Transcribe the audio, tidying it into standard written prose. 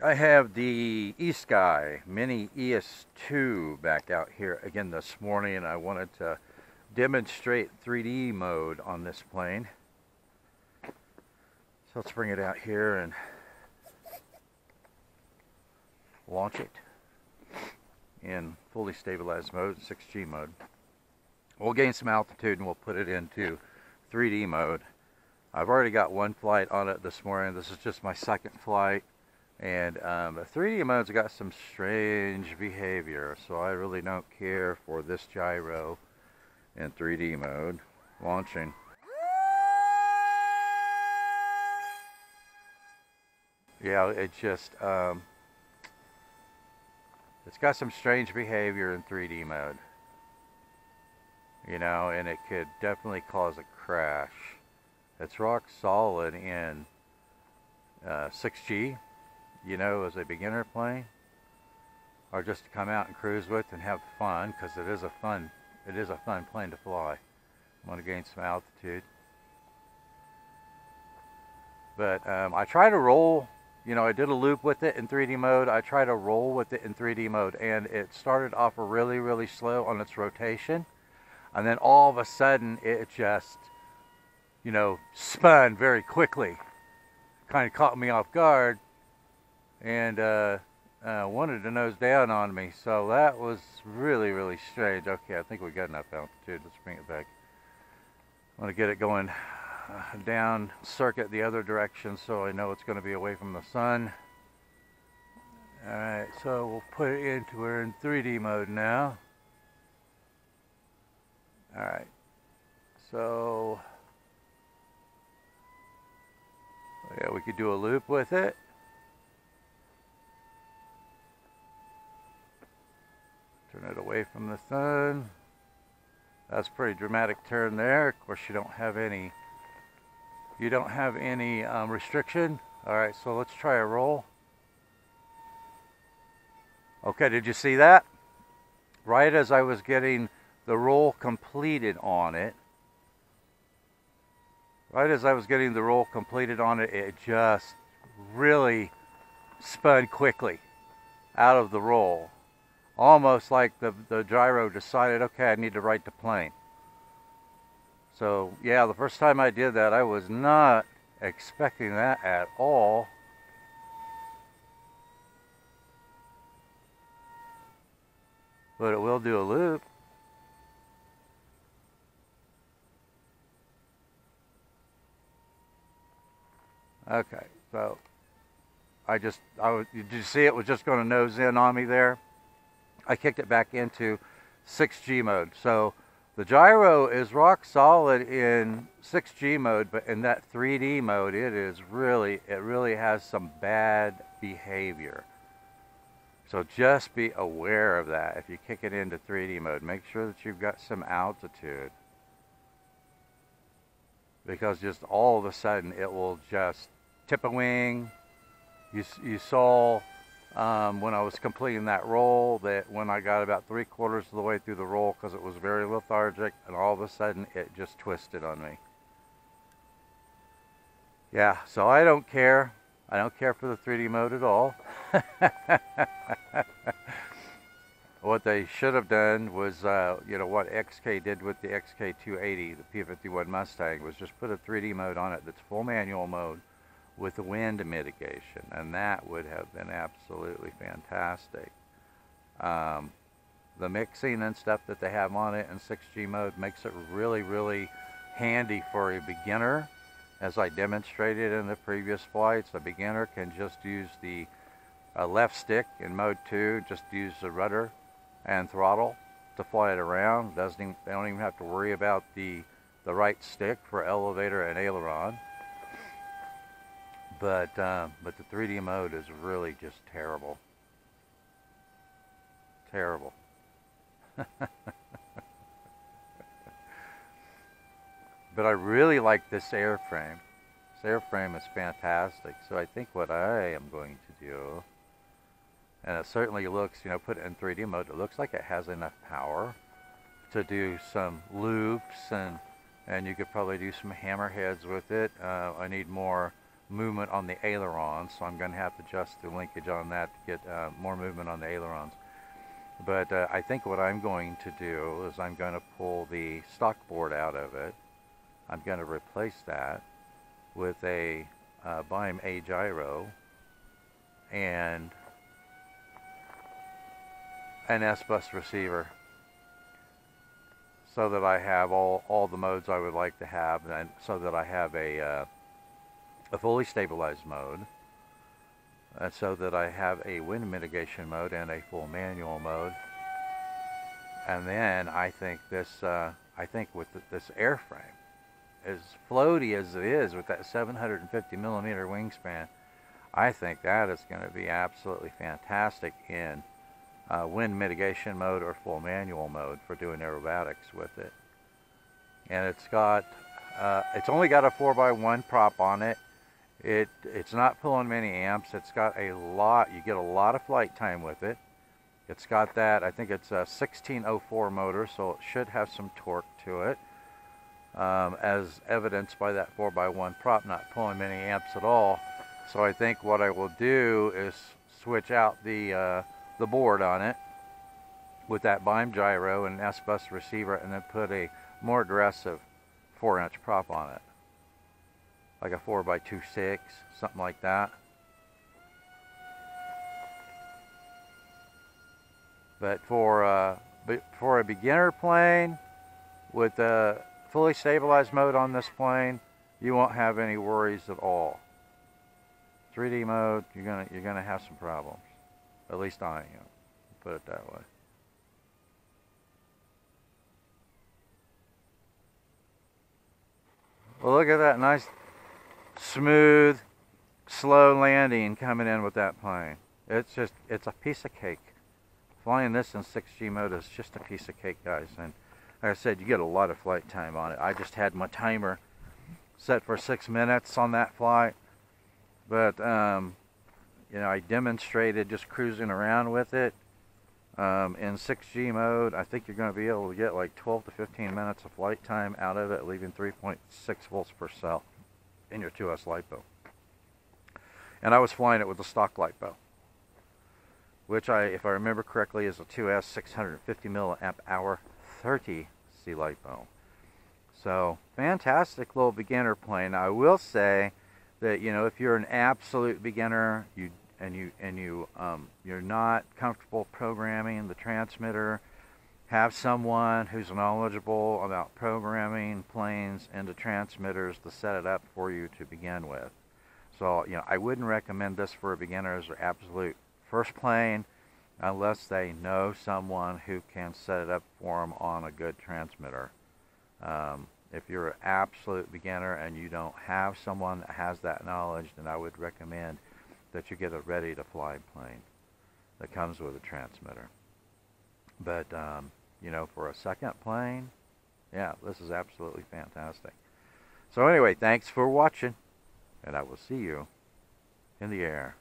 I have the ESKY Mini ES2 back out here again this morning, and I wanted to demonstrate 3D mode on this plane. So let's bring it out here and launch it in fully stabilized mode, 6G mode. We'll gain some altitude and we'll put it into 3D mode. I've already got one flight on it this morning. This is just my second flight. And the 3D mode's got some strange behavior, so I really don't care for this gyro in 3D mode. Launching. Yeah, it just, it's got some strange behavior in 3D mode. You know, and it could definitely cause a crash. It's rock solid in 6G. You know, as a beginner plane, or just to come out and cruise with and have fun, because it is a fun plane to fly. I want to gain some altitude, but I try to roll. You know, I did a loop with it in 3D mode. I try to roll with it in 3D mode, and it started off really slow on its rotation, and then all of a sudden it just, you know, spun very quickly. Kind of caught me off guard. And wanted to nose down on me, so that was really strange. Okay, I think we got enough altitude. Let's bring it back. I want to get it going down circuit the other direction, so I know it's going to be away from the sun. All right, so we'll put it into, we're in 3D mode now. All right, so yeah, we could do a loop with it. Turn it away from the sun. That's a pretty dramatic turn there. Of course, you don't have any restriction. All right, so let's try a roll. Okay, did you see that? Right as I was getting the roll completed on it, it just really spun quickly out of the roll. Almost like the gyro decided, okay, I need to right the plane. So yeah, the first time I did that, I was not expecting that at all. But it will do a loop. Okay, so did you see it was just going to nose in on me there? I kicked it back into 6G mode. So the gyro is rock solid in 6G mode, but in that 3D mode, it really has some bad behavior. So just be aware of that. If you kick it into 3D mode, make sure that you've got some altitude, because just all of a sudden it will just tip a wing. You saw when I was completing that roll, that when I got about 3/4 of the way through the roll, because it was very lethargic, and all of a sudden it just twisted on me. Yeah, so I don't care. I don't care for the 3D mode at all. What they should have done was, you know, what XK did with the XK280, the P-51 Mustang, was just put a 3D mode on it that's full manual mode with the wind mitigation, and that would have been absolutely fantastic. The mixing and stuff that they have on it in 6G mode makes it really handy for a beginner. As I demonstrated in the previous flights, a beginner can just use the left stick in mode 2, just use the rudder and throttle to fly it around. They don't even have to worry about the right stick for elevator and aileron. But the 3D mode is really just terrible. Terrible. But I really like this airframe. This airframe is fantastic. So I think what I am going to do, and it certainly looks, you know, put it in 3D mode, it looks like it has enough power to do some loops, and you could probably do some hammerheads with it. I need more movement on the ailerons, so I'm going to have to adjust the linkage on that to get more movement on the ailerons. But I think what I'm going to do is I'm going to pull the stock board out of it. I'm going to replace that with a BIME A gyro and an S-bus receiver, so that I have all the modes I would like to have, and so that I have a fully stabilized mode, and so that I have a wind mitigation mode and a full manual mode. And then I think this, with this airframe, as floaty as it is with that 750mm wingspan, I think that is going to be absolutely fantastic in wind mitigation mode or full manual mode for doing aerobatics with it. And it's got, it's only got a 4x1 prop on it. It's not pulling many amps. It's got a lot, you get a lot of flight time with it. It's got that, I think it's a 1604 motor, so it should have some torque to it, as evidenced by that 4x1 prop not pulling many amps at all. So I think what I will do is switch out the board on it with that BIME gyro and S-bus receiver, and then put a more aggressive 4-inch prop on it, like a 4x26, something like that. But for a beginner plane with a fully stabilized mode on this plane, you won't have any worries at all. 3D mode, you're gonna have some problems. At least I am. Put it that way. Well, look at that nice, smooth, slow landing coming in with that plane. It's a piece of cake. Flying this in 6G mode is just a piece of cake, guys. And like I said, you get a lot of flight time on it. I just had my timer set for 6 minutes on that flight. But, you know, I demonstrated just cruising around with it. In 6G mode, I think you're going to be able to get like 12 to 15 minutes of flight time out of it, leaving 3.6 volts per cell in your 2S LiPo. And I was flying it with the stock LiPo, which if I remember correctly, is a 2S 650 milliamp hour 30C LiPo. So fantastic little beginner plane. I will say that, you know, if you're an absolute beginner, you're not comfortable programming the transmitter, have someone who's knowledgeable about programming planes into transmitters to set it up for you to begin with. So, you know, I wouldn't recommend this for a beginner as their absolute first plane unless they know someone who can set it up for them on a good transmitter. If you're an absolute beginner and you don't have someone that has that knowledge, then I would recommend that you get a ready-to-fly plane that comes with a transmitter. But, you know, for a second plane, yeah, this is absolutely fantastic. So anyway, thanks for watching, and I will see you in the air.